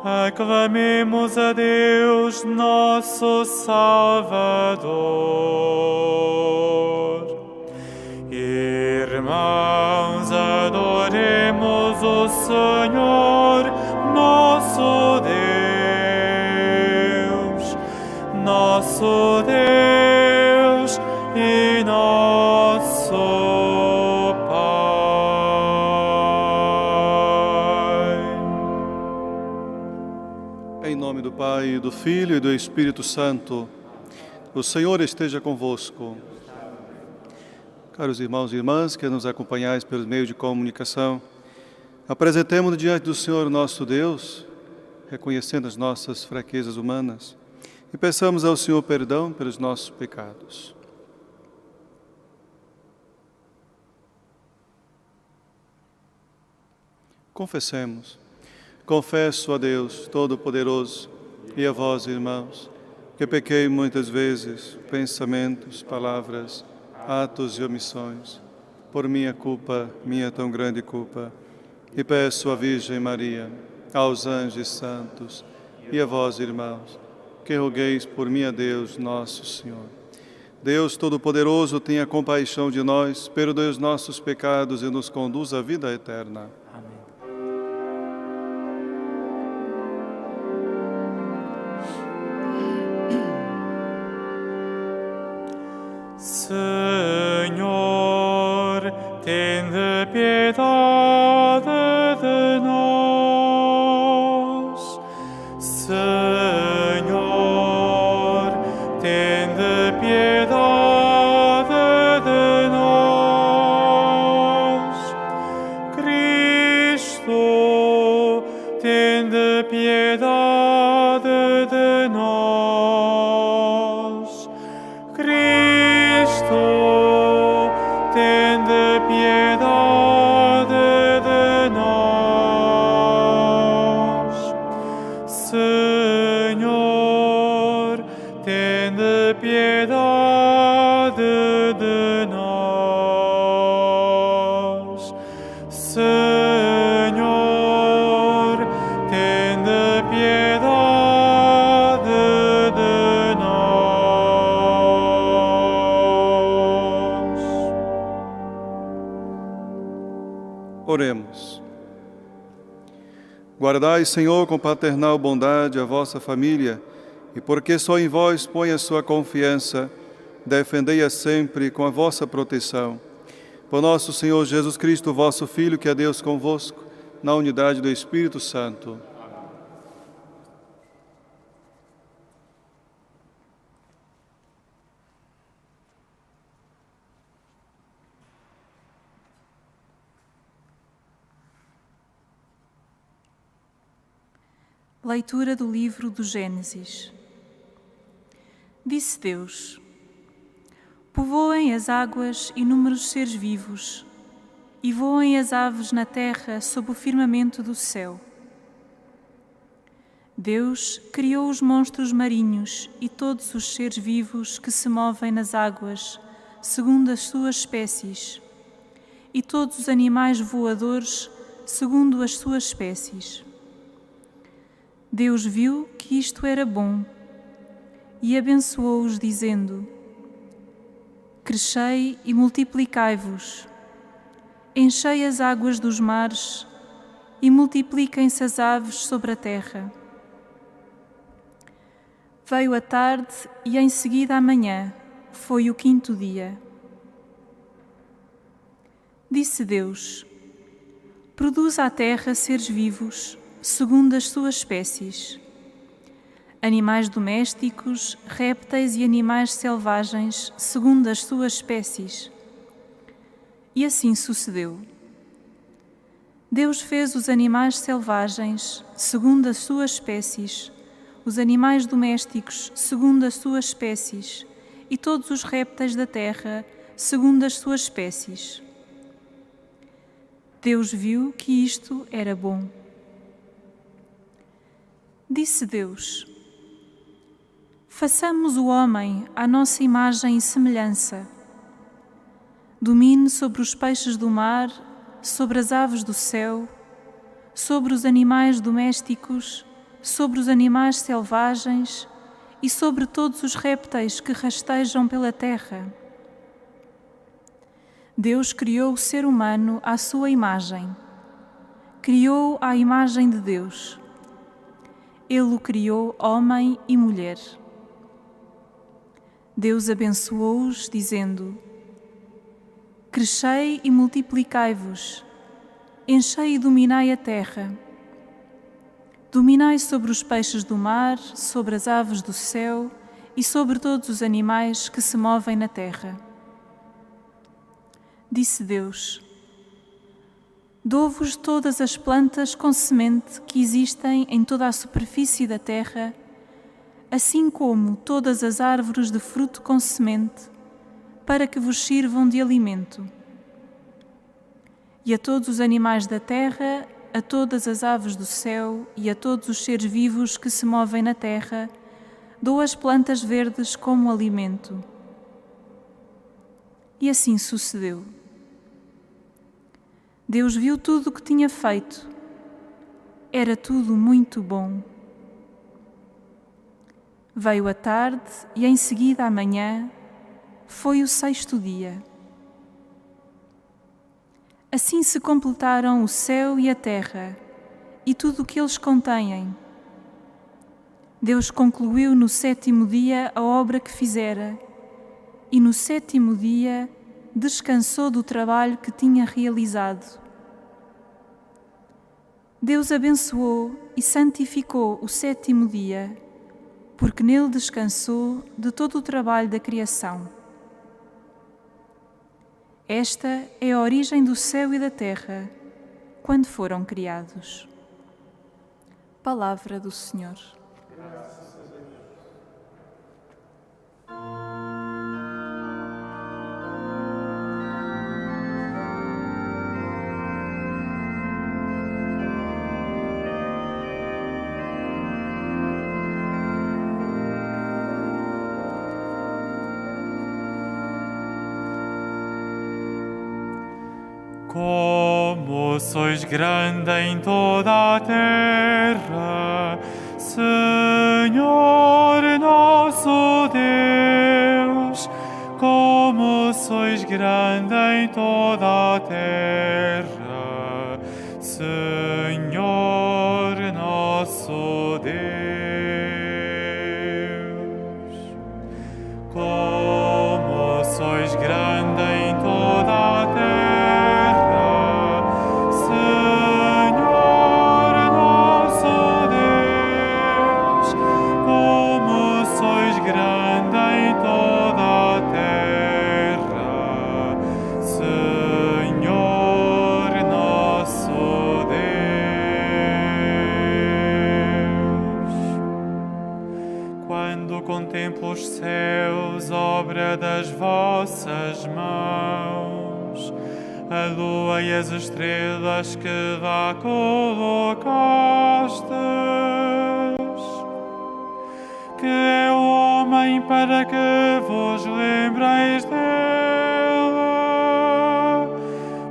Aclamemos a Deus, nosso Salvador. Irmãos, adoremos o Senhor, nosso Deus e nosso Pai. Em nome do Pai, do Filho e do Espírito Santo, o Senhor esteja convosco. Caros irmãos e irmãs que nos acompanhais pelos meios de comunicação, apresentemo-nos diante do Senhor nosso Deus, reconhecendo as nossas fraquezas humanas, e peçamos ao Senhor perdão pelos nossos pecados. Confessemos. Confesso a Deus Todo-Poderoso e a vós, irmãos, que pequei muitas vezes, pensamentos, palavras, atos e omissões, por minha culpa, minha tão grande culpa, e peço à Virgem Maria, aos anjos e santos, e a vós, irmãos, que rogueis por mim a Deus, nosso Senhor. Deus Todo-Poderoso, tenha compaixão de nós, perdoe os nossos pecados e nos conduz à vida eterna. Amém. Senhor, tende piedade de nós. Senhor, tende piedade de nós. Cristo, tende piedade de nós. Cristo, tende piedade de nós. Senhor, tende piedade de nós. Senhor, tende piedade de nós. Oremos. Guardai, Senhor, com paternal bondade a vossa família, e porque só em vós põe a sua confiança, defendei-a sempre com a vossa proteção. Por nosso Senhor Jesus Cristo, vosso Filho, que é Deus convosco, na unidade do Espírito Santo. Leitura do livro do Gênesis. Disse Deus: povoem as águas inúmeros seres vivos, e voem as aves na terra sob o firmamento do céu. Deus criou os monstros marinhos e todos os seres vivos que se movem nas águas, segundo as suas espécies, e todos os animais voadores, segundo as suas espécies. Deus viu que isto era bom e abençoou-os, dizendo: crescei e multiplicai-vos, enchei as águas dos mares e multipliquem-se as aves sobre a terra. Veio a tarde e em seguida a manhã, foi o quinto dia. Disse Deus: produz a terra seres vivos, segundo as suas espécies, animais domésticos, répteis e animais selvagens, segundo as suas espécies. E assim sucedeu. Deus fez os animais selvagens, segundo as suas espécies, os animais domésticos, segundo as suas espécies, e todos os répteis da terra, segundo as suas espécies. Deus viu que isto era bom. Disse Deus: façamos o homem à nossa imagem e semelhança. Domine sobre os peixes do mar, sobre as aves do céu, sobre os animais domésticos, sobre os animais selvagens e sobre todos os répteis que rastejam pela terra. Deus criou o ser humano à sua imagem. Criou à imagem de Deus. Ele o criou homem e mulher. Deus abençoou-os, dizendo: Crescei e multiplicai-vos, enchei e dominai a terra. Dominai sobre os peixes do mar, sobre as aves do céu e sobre todos os animais que se movem na terra. Disse Deus: Dou-vos todas as plantas com semente que existem em toda a superfície da terra, assim como todas as árvores de fruto com semente, para que vos sirvam de alimento. E a todos os animais da terra, a todas as aves do céu e a todos os seres vivos que se movem na terra, dou as plantas verdes como alimento. E assim sucedeu. Deus viu tudo o que tinha feito. Era tudo muito bom. Veio a tarde e em seguida a manhã. Foi o sexto dia. Assim se completaram o céu e a terra e tudo o que eles contêm. Deus concluiu no sétimo dia a obra que fizera e no sétimo dia descansou do trabalho que tinha realizado. Deus abençoou e santificou o sétimo dia, porque nele descansou de todo o trabalho da criação. Esta é a origem do céu e da terra, quando foram criados. Palavra do Senhor. Como sois grande em toda a terra, Senhor nosso Deus, como sois grande em toda a terra, Senhor nosso Deus. Como sois grande em toda a terra, contemplo os céus, obra das vossas mãos, a lua e as estrelas que lá colocastes. Que é o homem para que vos lembreis dele,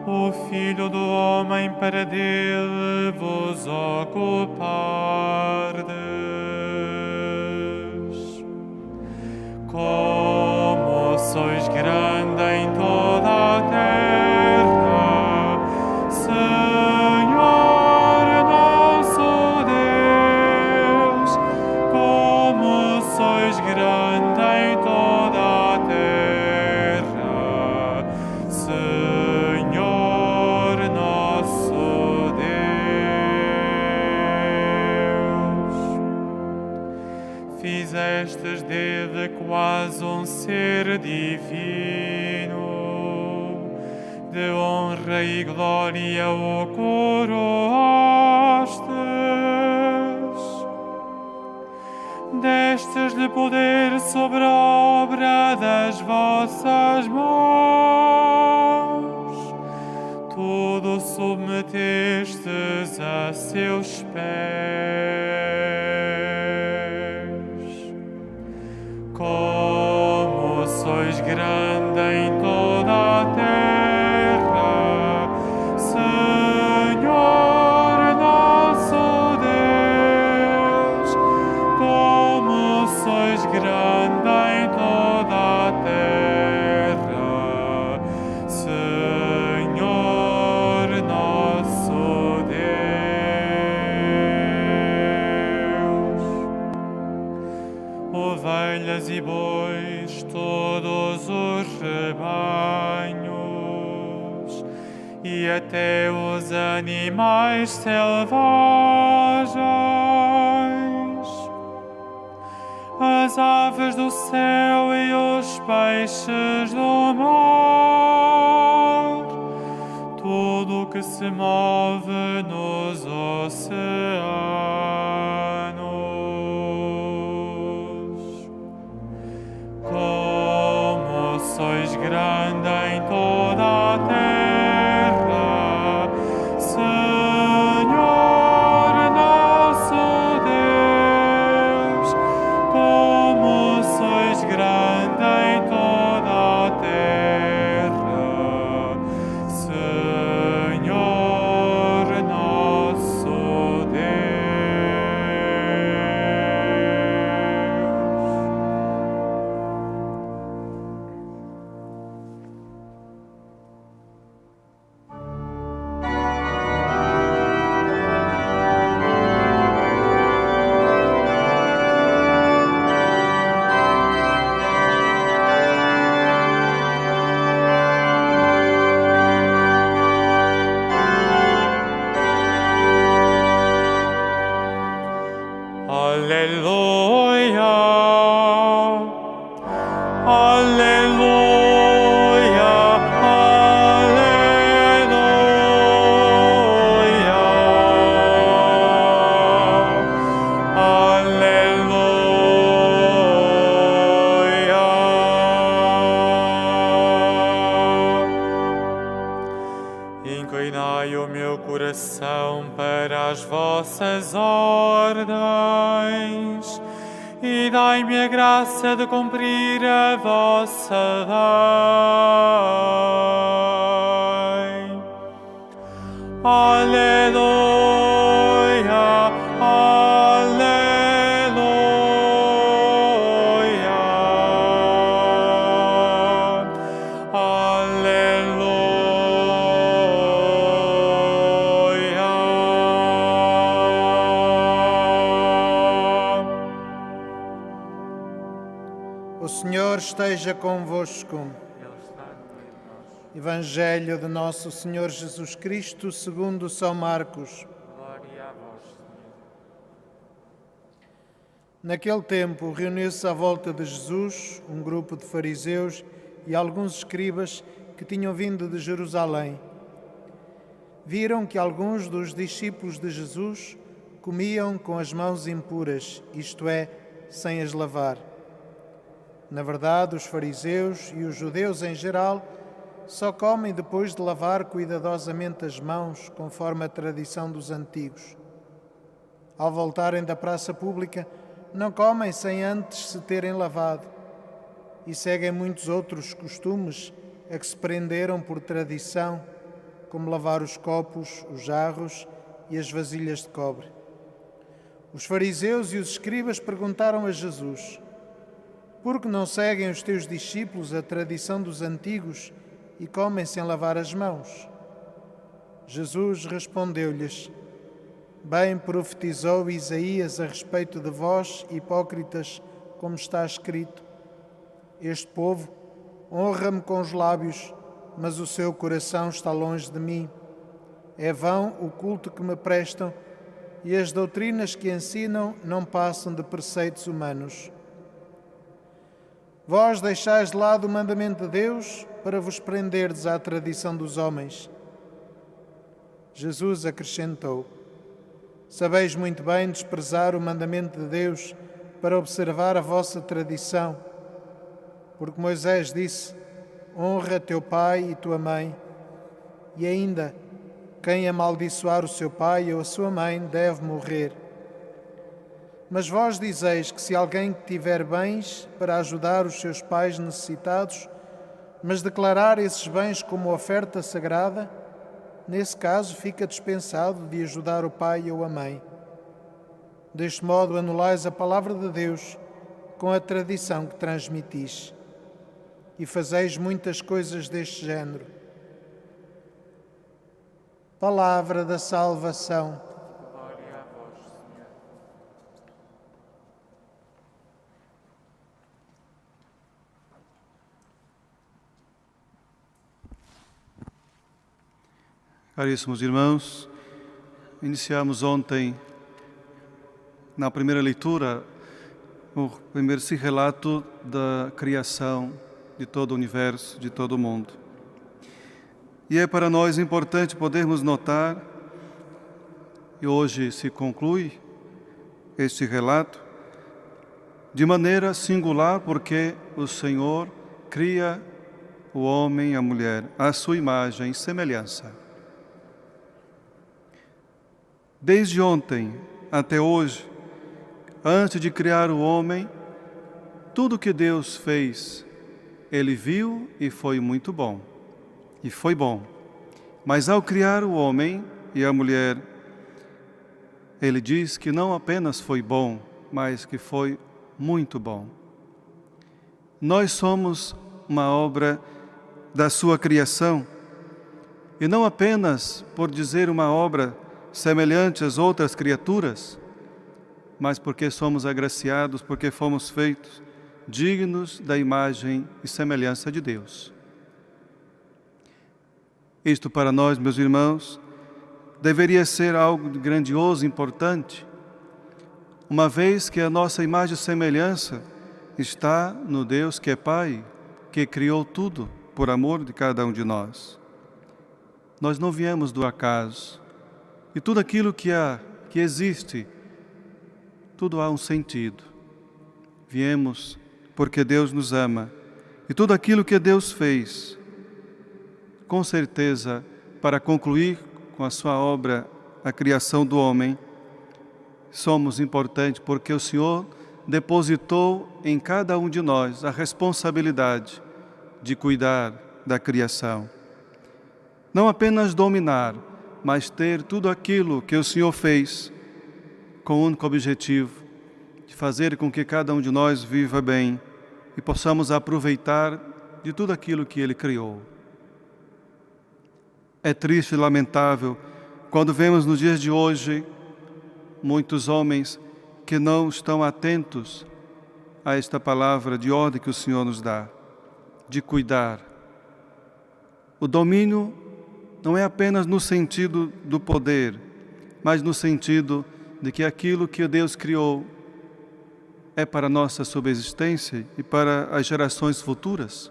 o filho do homem para dele vos ocupardes. Como sois grande em toda a terra, Senhor nosso Deus, como sois grande em toda a terra, Senhor nosso Deus. Fizestes dele quase um ser divino, de honra e glória o coroastes. Destes-lhe poder sobre a obra das vossas mãos, tudo submetestes a seus pés. Como sois grande em toda a terra, Senhor nosso Deus, grande em toda a terra, Senhor nosso Deus. Ovelhas e bois, todos os rebanhos, e até os animais selvagens, as aves do céu e os peixes do mar, tudo que se move nos oceanos. Como sois grande em toda a terra, Senhor nosso Deus, como sois grande em toda a terra, Senhor nosso Deus. Aleluia, aleluia, aleluia. Inclinai o meu coração para as vossas ordens e dai-me a graça de cumprir a vossa lei. Aleluia, O Senhor esteja convosco. Evangelho de Nosso Senhor Jesus Cristo segundo São Marcos. Glória a vós, Senhor. Naquele tempo, reuniu-se à volta de Jesus um grupo de fariseus e alguns escribas que tinham vindo de Jerusalém. Viram que alguns dos discípulos de Jesus comiam com as mãos impuras, isto é, sem as lavar. Na verdade, os fariseus e os judeus em geral só comem depois de lavar cuidadosamente as mãos, conforme a tradição dos antigos. Ao voltarem da praça pública, não comem sem antes se terem lavado e seguem muitos outros costumes a que se prenderam por tradição, como lavar os copos, os jarros e as vasilhas de cobre. Os fariseus e os escribas perguntaram a Jesus: por que não seguem os teus discípulos a tradição dos antigos e comem sem lavar as mãos? Jesus respondeu-lhes: bem profetizou Isaías a respeito de vós, hipócritas, como está escrito: este povo honra-me com os lábios, mas o seu coração está longe de mim. É vão o culto que me prestam e as doutrinas que ensinam não passam de preceitos humanos. Vós deixais de lado o mandamento de Deus para vos prenderdes à tradição dos homens. Jesus acrescentou: sabeis muito bem desprezar o mandamento de Deus para observar a vossa tradição. Porque Moisés disse: honra teu pai e tua mãe. E ainda, quem amaldiçoar o seu pai ou a sua mãe deve morrer. Mas vós dizeis que se alguém tiver bens para ajudar os seus pais necessitados, mas declarar esses bens como oferta sagrada, nesse caso fica dispensado de ajudar o pai ou a mãe. Deste modo anulais a palavra de Deus, com a tradição que transmitis. E fazeis muitas coisas deste género. Palavra da salvação. Glória a vós, Senhor. Caríssimos irmãos, iniciamos ontem, na primeira leitura, o primeiro relato da criação de todo o universo, de todo o mundo. E é para nós importante podermos notar, e hoje se conclui este relato, de maneira singular, porque o Senhor cria o homem e a mulher à sua imagem e semelhança. Desde ontem até hoje, antes de criar o homem, tudo que Deus fez, Ele viu e foi muito bom. E foi bom. Mas ao criar o homem e a mulher, Ele diz que não apenas foi bom, mas que foi muito bom. Nós somos uma obra da sua criação, e não apenas por dizer uma obra semelhante às outras criaturas, mas porque somos agraciados, porque fomos feitos dignos da imagem e semelhança de Deus. Isto para nós, meus irmãos, deveria ser algo grandioso, importante, uma vez que a nossa imagem e semelhança está no Deus que é Pai, que criou tudo por amor de cada um de nós. Nós não viemos do acaso, e tudo aquilo que existe, tudo há um sentido. Viemos porque Deus nos ama. E tudo aquilo que Deus fez, com certeza, para concluir com a sua obra, a criação do homem, somos importantes porque o Senhor depositou em cada um de nós a responsabilidade de cuidar da criação. Não apenas dominar, mas ter tudo aquilo que o Senhor fez com o único objetivo de fazer com que cada um de nós viva bem e possamos aproveitar de tudo aquilo que Ele criou. É triste e lamentável quando vemos nos dias de hoje muitos homens que não estão atentos a esta palavra de ordem que o Senhor nos dá, de cuidar. O domínio não é apenas no sentido do poder, mas no sentido de que aquilo que Deus criou é para a nossa subsistência e para as gerações futuras.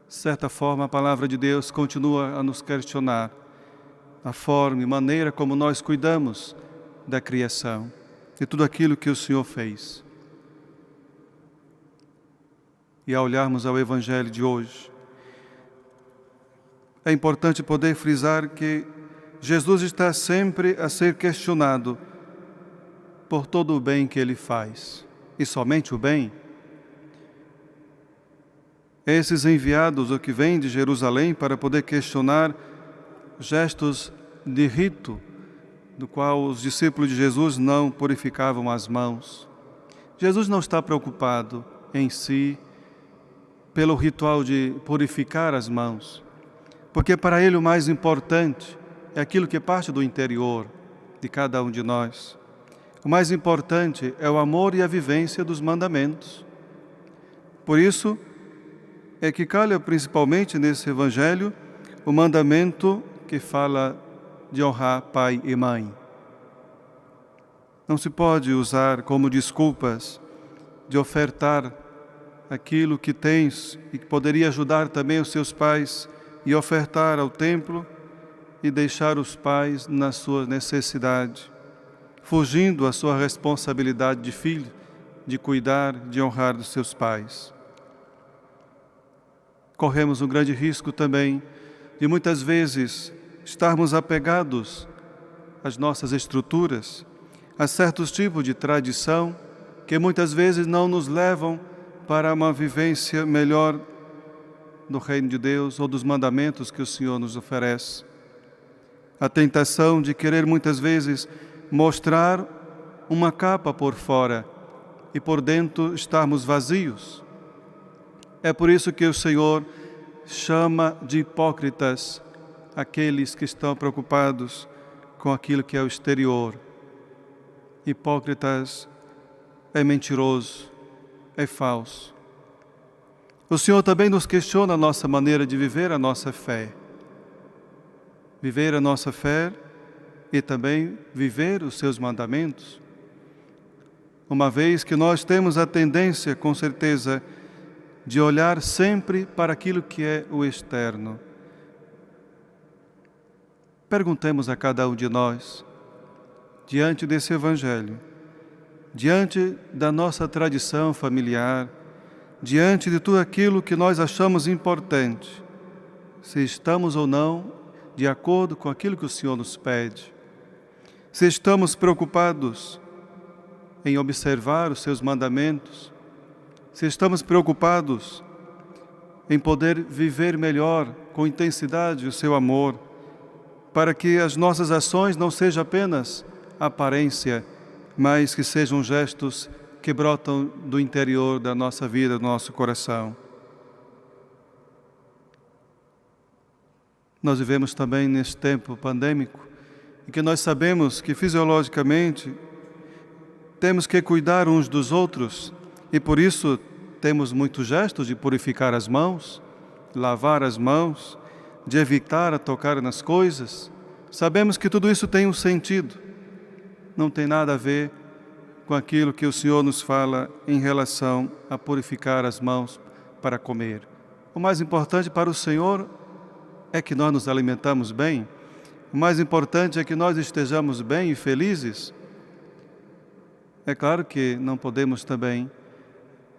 De certa forma, a palavra de Deus continua a nos questionar a forma e maneira como nós cuidamos da criação, de tudo aquilo que o Senhor fez. E ao olharmos ao Evangelho de hoje, é importante poder frisar que Jesus está sempre a ser questionado por todo o bem que Ele faz. E somente o bem? Esses enviados, o que vêm de Jerusalém para poder questionar gestos de rito, do qual os discípulos de Jesus não purificavam as mãos. Jesus não está preocupado em si pelo ritual de purificar as mãos, porque para Ele o mais importante é aquilo que parte do interior de cada um de nós. O mais importante é o amor e a vivência dos mandamentos. Por isso é que calha principalmente nesse Evangelho o mandamento que fala de honrar pai e mãe. Não se pode usar como desculpas de ofertar aquilo que tens e que poderia ajudar também os seus pais e ofertar ao templo e deixar os pais na sua necessidade, fugindo à sua responsabilidade de filho, de cuidar, de honrar dos seus pais. Corremos um grande risco também de muitas vezes estarmos apegados às nossas estruturas, a certos tipos de tradição que muitas vezes não nos levam para uma vivência melhor do reino de Deus ou dos mandamentos que o Senhor nos oferece. A tentação de querer muitas vezes mostrar uma capa por fora, e por dentro estarmos vazios. É por isso que o Senhor chama de hipócritas aqueles que estão preocupados com aquilo que é o exterior. Hipócritas é mentiroso, é falso. O Senhor também nos questiona a nossa maneira de viver a nossa fé. Viver a nossa fé e também viver os seus mandamentos. Uma vez que nós temos a tendência, com certeza, de olhar sempre para aquilo que é o externo. Perguntemos a cada um de nós, diante desse Evangelho, diante da nossa tradição familiar, diante de tudo aquilo que nós achamos importante, se estamos ou não de acordo com aquilo que o Senhor nos pede, se estamos preocupados em observar os seus mandamentos, se estamos preocupados em poder viver melhor, com intensidade, o seu amor, para que as nossas ações não sejam apenas aparência, mas que sejam gestos que brotam do interior da nossa vida, do nosso coração. Nós vivemos também neste tempo pandêmico, em que nós sabemos que fisiologicamente temos que cuidar uns dos outros e por isso temos muitos gestos de purificar as mãos, lavar as mãos, de evitar a tocar nas coisas. Sabemos que tudo isso tem um sentido. Não tem nada a ver com aquilo que o Senhor nos fala em relação a purificar as mãos para comer. O mais importante para o Senhor é que nós nos alimentamos bem. O mais importante é que nós estejamos bem e felizes. É claro que não podemos também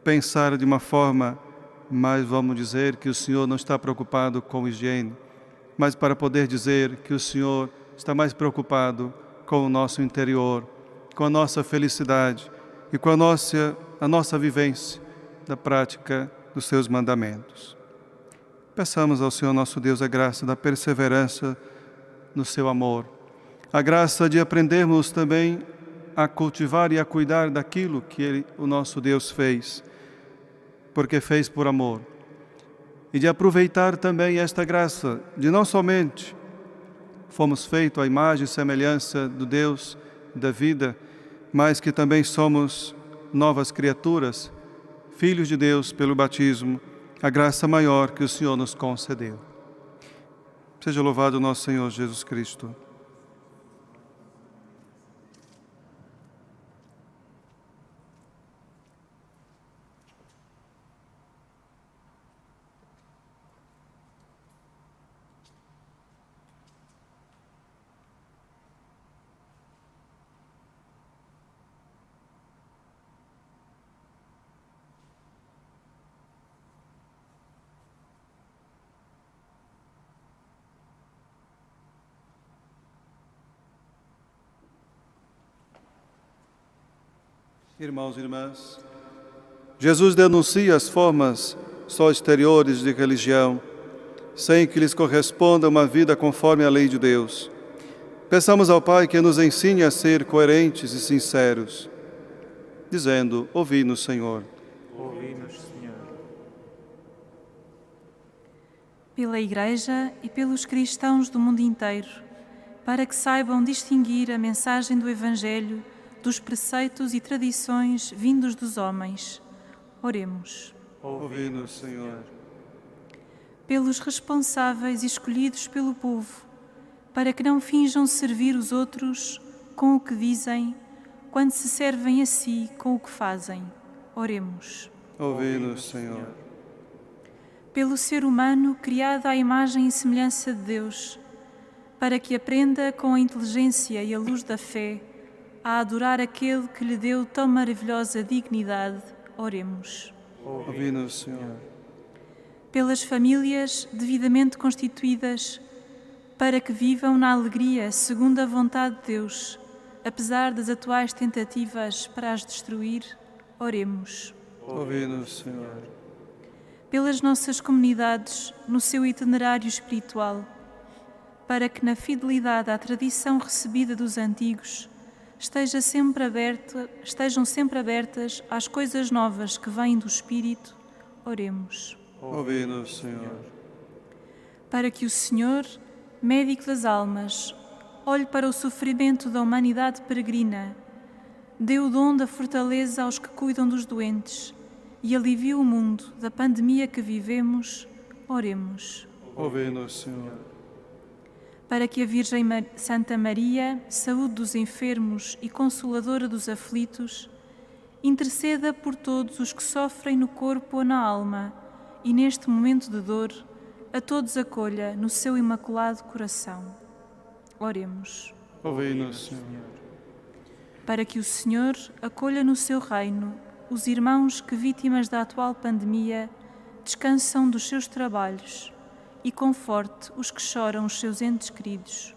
pensar de uma forma, mas vamos dizer que o Senhor não está preocupado com higiene, mas para poder dizer que o Senhor está mais preocupado com o nosso interior, com a nossa felicidade e com a nossa vivência da prática dos seus mandamentos. Peçamos ao Senhor nosso Deus a graça da perseverança no seu amor, a graça de aprendermos também a cultivar e a cuidar daquilo que o nosso Deus fez, porque fez por amor, e de aproveitar também esta graça de não somente fomos feitos à imagem e semelhança do Deus da vida, mas que também somos novas criaturas, filhos de Deus pelo batismo, a graça maior que o Senhor nos concedeu. Seja louvado nosso Senhor Jesus Cristo. Irmãos e irmãs, Jesus denuncia as formas só exteriores de religião, sem que lhes corresponda uma vida conforme a lei de Deus. Peçamos ao Pai que nos ensine a ser coerentes e sinceros, dizendo: ouvi-nos, Senhor. Ouvi-nos, Senhor. Pela Igreja e pelos cristãos do mundo inteiro, para que saibam distinguir a mensagem do Evangelho dos preceitos e tradições vindos dos homens. Oremos. Ouvi-nos, Senhor. Pelos responsáveis escolhidos pelo povo, para que não finjam servir os outros com o que dizem, quando se servem a si com o que fazem. Oremos. Ouvi-nos, Senhor. Pelo ser humano criado à imagem e semelhança de Deus, para que aprenda com a inteligência e a luz da fé a adorar aquele que lhe deu tão maravilhosa dignidade. Oremos. Ouvi-nos, Senhor. Pelas famílias devidamente constituídas, para que vivam na alegria segundo a vontade de Deus, apesar das atuais tentativas para as destruir. Oremos. Ouvi-nos, Senhor. Pelas nossas comunidades no seu itinerário espiritual, para que na fidelidade à tradição recebida dos antigos estejam sempre abertas às coisas novas que vêm do Espírito, oremos. Ouvi-nos, Senhor. Para que o Senhor, médico das almas, olhe para o sofrimento da humanidade peregrina, dê o dom da fortaleza aos que cuidam dos doentes e alivie o mundo da pandemia que vivemos, oremos. Ouvi-nos, Senhor. Para que a Virgem Santa Maria, saúde dos enfermos e consoladora dos aflitos, interceda por todos os que sofrem no corpo ou na alma e neste momento de dor, a todos acolha no seu imaculado coração. Oremos. Ouvi-nos, Senhor. Para que o Senhor acolha no seu reino os irmãos que, vítimas da atual pandemia, descansam dos seus trabalhos e conforte os que choram os seus entes queridos.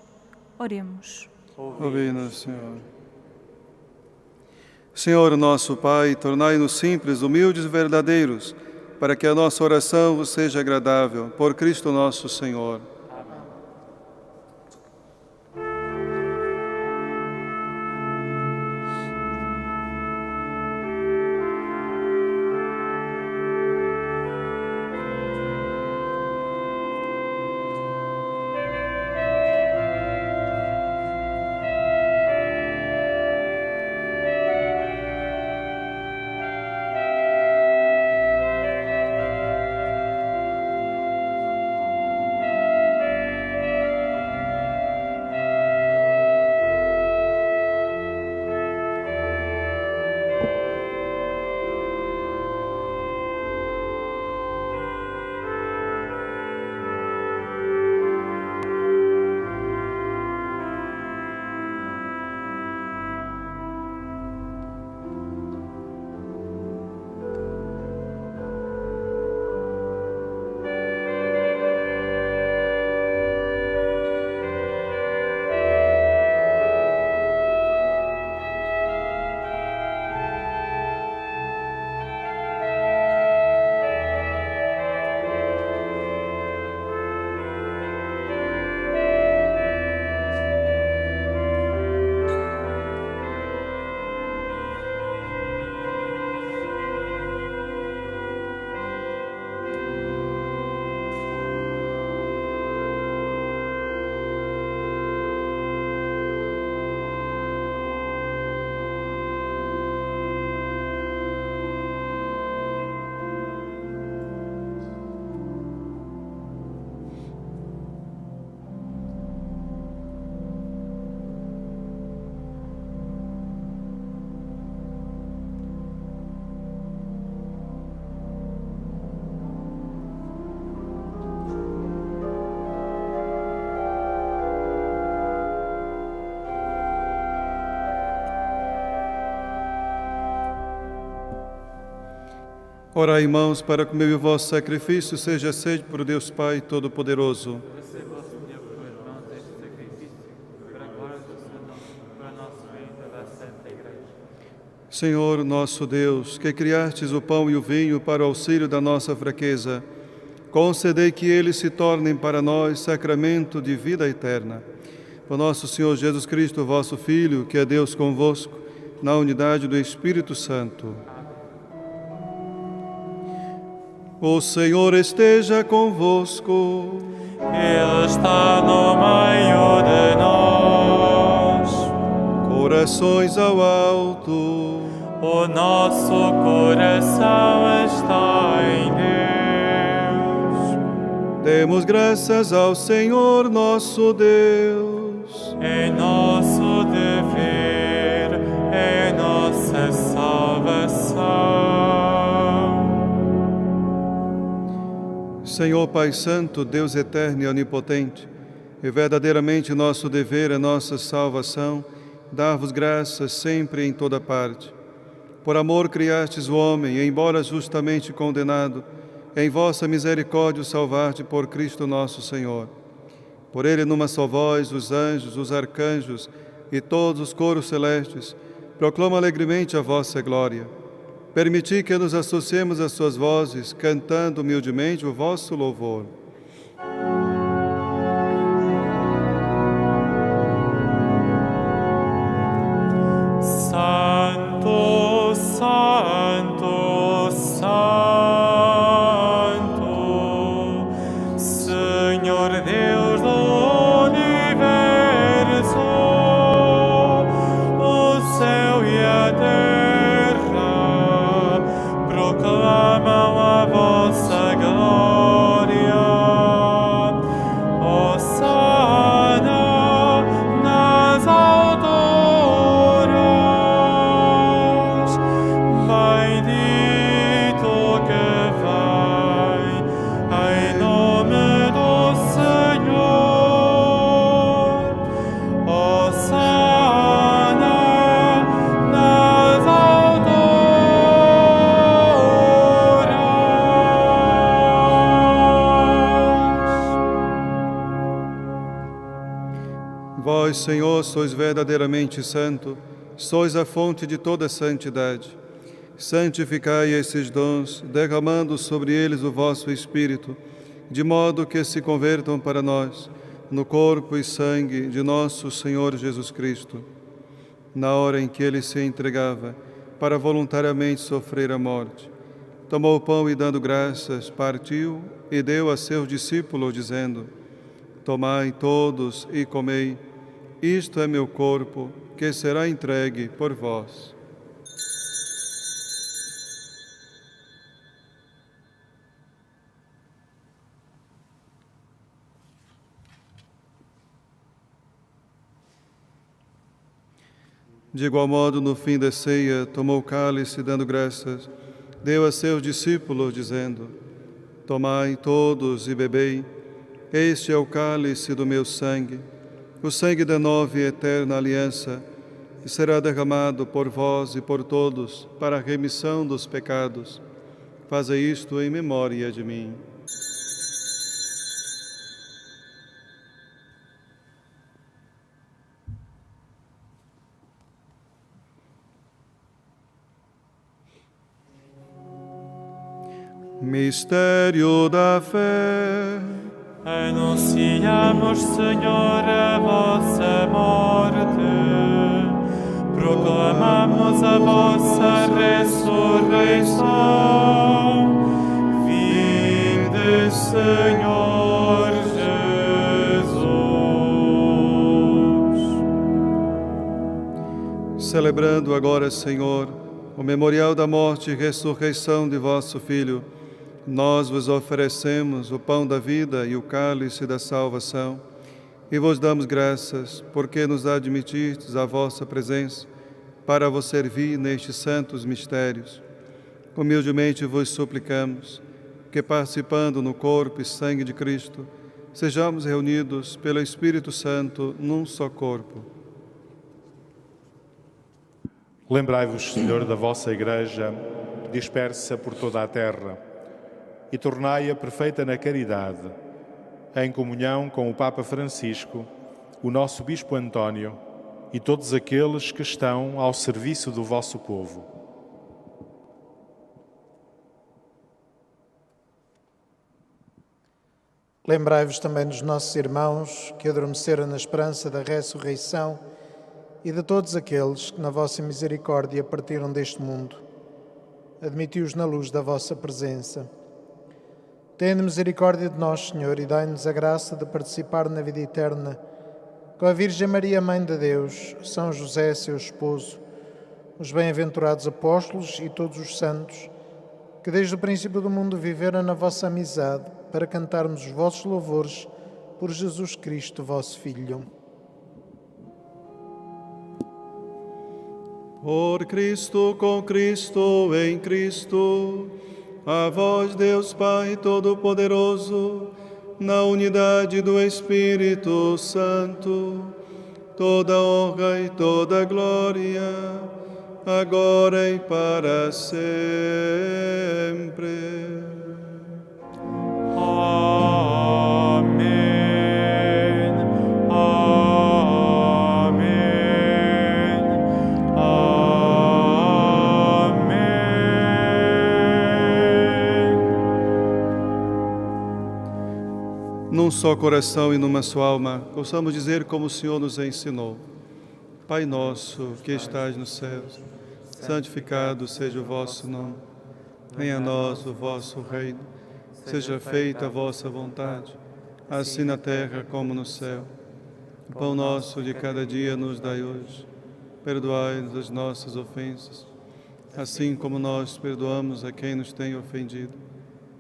Oremos. Ouvi-nos, Senhor. Senhor nosso Pai, tornai-nos simples, humildes e verdadeiros, para que a nossa oração vos seja agradável. Por Cristo nosso Senhor. Orai, irmãos, para que o meu e o vosso sacrifício seja aceito por Deus Pai Todo-Poderoso. Receba, Senhor, por irmãos este sacrifício, para a glória do seu nome, para nosso bem e da Santa Igreja. Senhor, nosso Deus, que criastes o pão e o vinho para o auxílio da nossa fraqueza, concedei que eles se tornem para nós sacramento de vida eterna. Por nosso Senhor Jesus Cristo, vosso Filho, que é Deus convosco, na unidade do Espírito Santo. O Senhor esteja convosco. Ele está no meio de nós. Corações ao alto. O nosso coração está em Deus. Demos graças ao Senhor nosso Deus. É nosso dever, é nossa salvação. Senhor Pai Santo, Deus eterno e onipotente, e verdadeiramente nosso dever é nossa salvação, dar-vos graças sempre e em toda parte. Por amor criastes o homem, e embora justamente condenado, em vossa misericórdia o salvaste por Cristo nosso Senhor. Por ele, numa só voz, os anjos, os arcanjos e todos os coros celestes proclamam alegremente a vossa glória. Permiti que nos associemos às suas vozes, cantando humildemente o vosso louvor. a terra proclamam a vossa glória. Hosana nas alturas, bendito que vem em nome do Senhor. Hosana nas alturas. Vós, Senhor, sois verdadeiramente santo, sois a fonte de toda santidade. Santificai esses dons, derramando sobre eles o vosso Espírito, de modo que se convertam para nós, no corpo e sangue de nosso Senhor Jesus Cristo. Na hora em que ele se entregava, para voluntariamente sofrer a morte, tomou o pão e, dando graças, partiu e deu a seus discípulos, dizendo: Tomai todos e comei, isto é meu corpo, que será entregue por vós. De igual modo, no fim da ceia, tomou o cálice, dando graças, deu a seus discípulos, dizendo: Tomai todos e bebei, este é o cálice do meu sangue, o sangue da nova e eterna aliança, que será derramado por vós e por todos para a remissão dos pecados. Fazei isto em memória de mim. Mistério da fé. Anunciamos, Senhor, a vossa morte, proclamamos a vossa ressurreição. Vinde, Senhor Jesus. Celebrando agora, Senhor, o memorial da morte e ressurreição de vosso Filho, nós vos oferecemos o pão da vida e o cálice da salvação e vos damos graças porque nos admitistes à vossa presença para vos servir nestes santos mistérios. Humildemente vos suplicamos que, participando no corpo e sangue de Cristo, sejamos reunidos pelo Espírito Santo num só corpo. Lembrai-vos, Senhor, da vossa Igreja dispersa por toda a terra e tornai-a perfeita na caridade, em comunhão com o Papa Francisco, o nosso Bispo António e todos aqueles que estão ao serviço do vosso povo. Lembrai-vos também dos nossos irmãos que adormeceram na esperança da ressurreição e de todos aqueles que, na vossa misericórdia, partiram deste mundo. Admiti-os na luz da vossa presença. Tende misericórdia de nós, Senhor, e dai-nos a graça de participar na vida eterna com a Virgem Maria, Mãe de Deus, São José, seu esposo, os bem-aventurados apóstolos e todos os santos, que desde o princípio do mundo viveram na vossa amizade, para cantarmos os vossos louvores por Jesus Cristo, vosso Filho. Por Cristo, com Cristo, em Cristo, a vós, Deus Pai Todo-Poderoso, na unidade do Espírito Santo, toda honra e toda glória, agora e para sempre. Amém. Amém. Num só coração e numa só alma, possamos dizer como o Senhor nos ensinou: Pai nosso que estais nos céus, santificado seja o vosso nome. Venha a nós o vosso reino. Seja feita a vossa vontade, assim na terra como no céu. O pão nosso de cada dia nos dai hoje. perdoai-nos as nossas ofensas, assim como nós perdoamos a quem nos tem ofendido.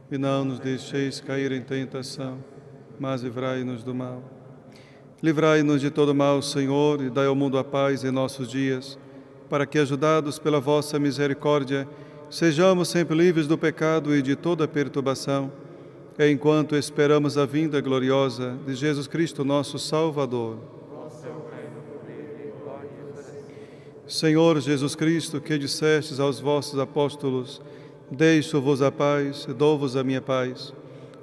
E não nos deixeis cair em tentação, mas livrai-nos do mal. Livrai-nos de todo mal, Senhor, e dai ao mundo a paz em nossos dias, para que, ajudados pela vossa misericórdia, sejamos sempre livres do pecado e de toda perturbação, enquanto esperamos a vinda gloriosa de Jesus Cristo, nosso Salvador. Senhor Jesus Cristo, que dissestes aos vossos apóstolos: deixo-vos a paz, dou-vos a minha paz.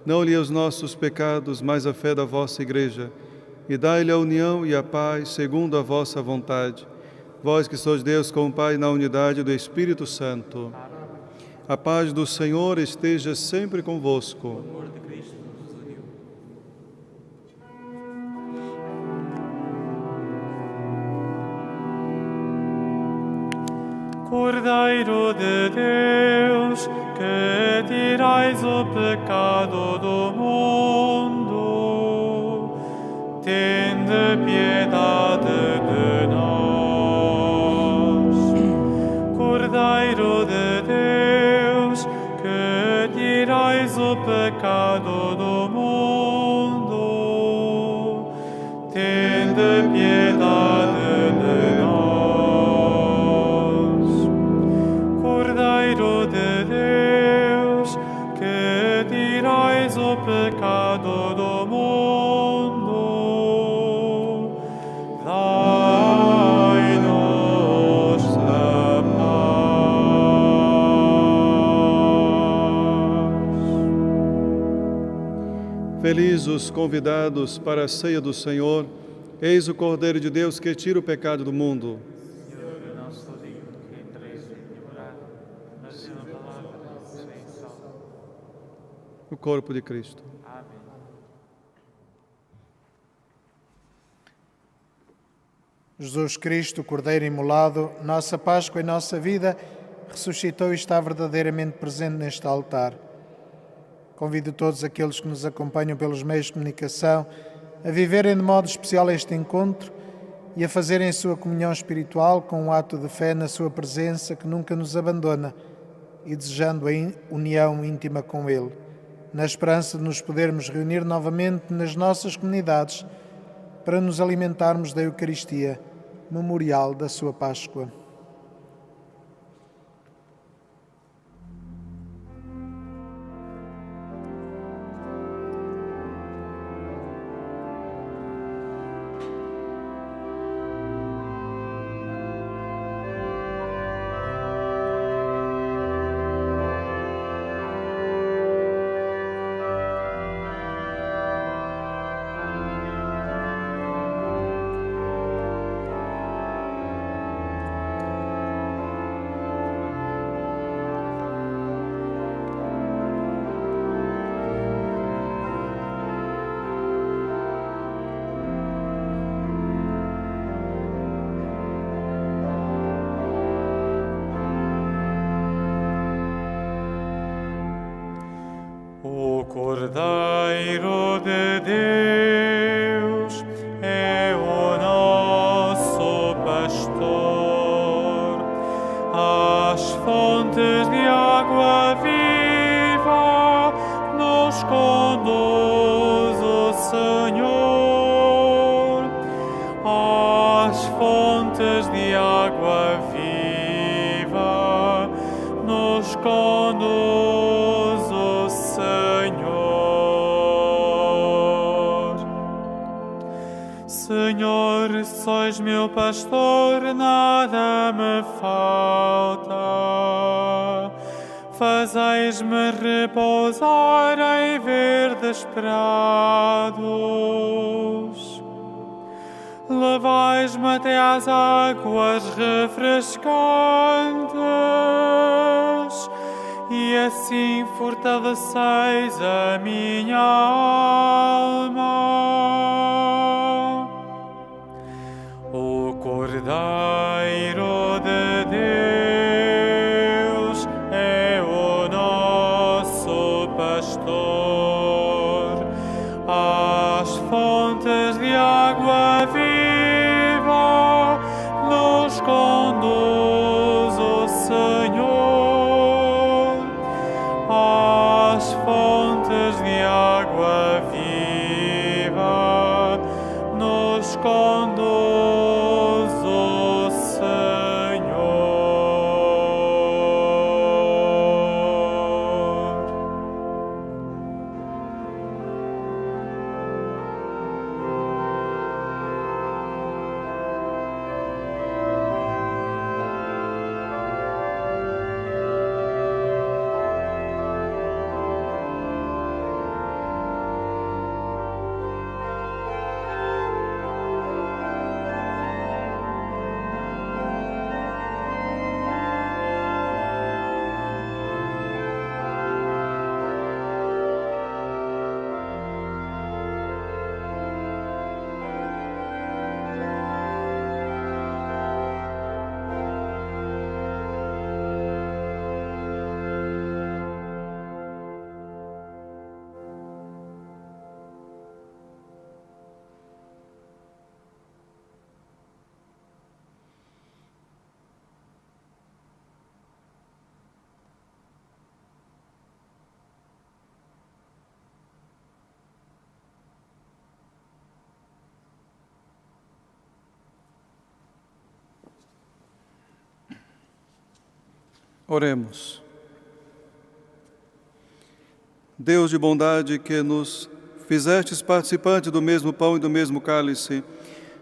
Não olhei os nossos pecados, mas a fé da vossa Igreja, e dai-lhe a união e a paz segundo a vossa vontade. Vós que sois Deus com o Pai na unidade do Espírito Santo. A paz do Senhor esteja sempre convosco. Cordeiro de Deus, que tirais o pecado do mundo, tende piedade de nós. Cordeiro de Deus, que tirais o pecado do mundo, tende piedade de nós. Cordeiro de Deus, que tirais o pecado do mundo, dai-nos a paz. Felizes os convidados para a ceia do Senhor. Eis o Cordeiro de Deus que tira o pecado do mundo. O corpo de Cristo. Jesus Cristo, Cordeiro imolado, nossa Páscoa e nossa vida, ressuscitou e está verdadeiramente presente neste altar. Convido todos aqueles que nos acompanham pelos meios de comunicação a viverem de modo especial este encontro e a fazerem a sua comunhão espiritual com um ato de fé na sua presença que nunca nos abandona e desejando a união íntima com Ele, na esperança de nos podermos reunir novamente nas nossas comunidades para nos alimentarmos da Eucaristia, memorial da sua Páscoa. O Cordeiro de Deus é o nosso pastor, às fontes de água viva nos conduz o Senhor, às fontes de água viva nos conduz o Senhor. Senhor, sois meu pastor, nada me falta. Fazeis-me repousar em verdes prados. Levais-me até às águas refrescantes e assim fortaleceis a minha alma. O Cordeiro de Deus é o nosso pastor, às fontes de água viva nos conduz Oremos. Deus de bondade, que nos fizestes participantes do mesmo pão e do mesmo cálice,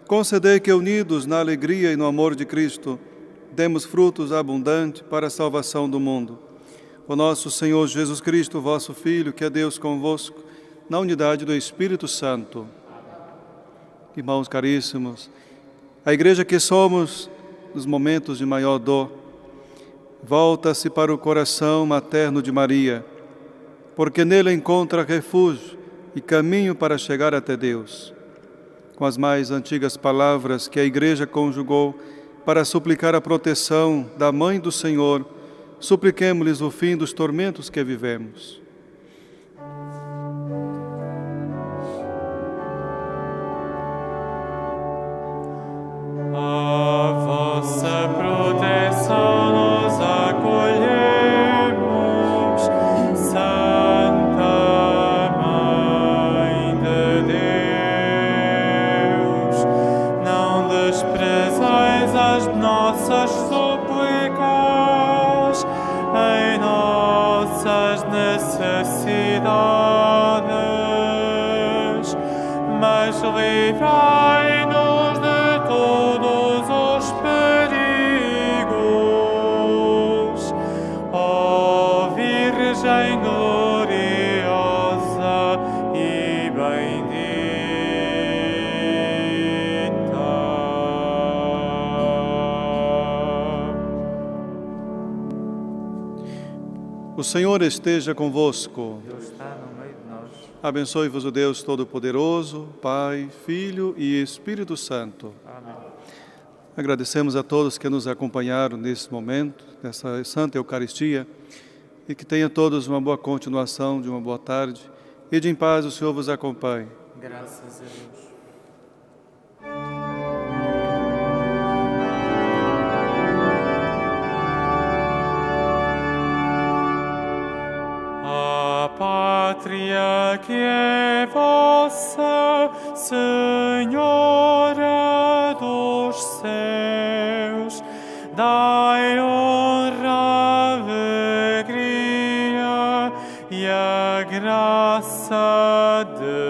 concedei que, unidos na alegria e no amor de Cristo, demos frutos abundantes para a salvação do mundo. O nosso Senhor Jesus Cristo, vosso Filho, que é Deus convosco, na unidade do Espírito Santo. Irmãos caríssimos, a igreja que somos nos momentos de maior dor, volta-se para o coração materno de Maria, porque nele encontra refúgio e caminho para chegar até Deus. Com as mais antigas palavras que a igreja conjugou para suplicar a proteção da Mãe do Senhor, supliquemo-lhes o fim dos tormentos que vivemos. A vossa proteção nos acolhemos, Santa Mãe de Deus. Não desprezais as nossas súplicas em nossas necessidades, mas livrai-nos de todos os perigos, ó Virgem gloriosa e bendita. O Senhor esteja convosco. Deus está no meio de nós. Abençoe-vos o Deus Todo-Poderoso, Pai, Filho e Espírito Santo. Amém. Agradecemos a todos que nos acompanharam nesse momento, nessa Santa Eucaristia, e que tenham todos uma boa continuação de uma boa tarde, e de em paz o Senhor vos acompanhe. Graças a Deus. A pátria que é vossa, Senhora dos céus, dai honra, alegria e a graça de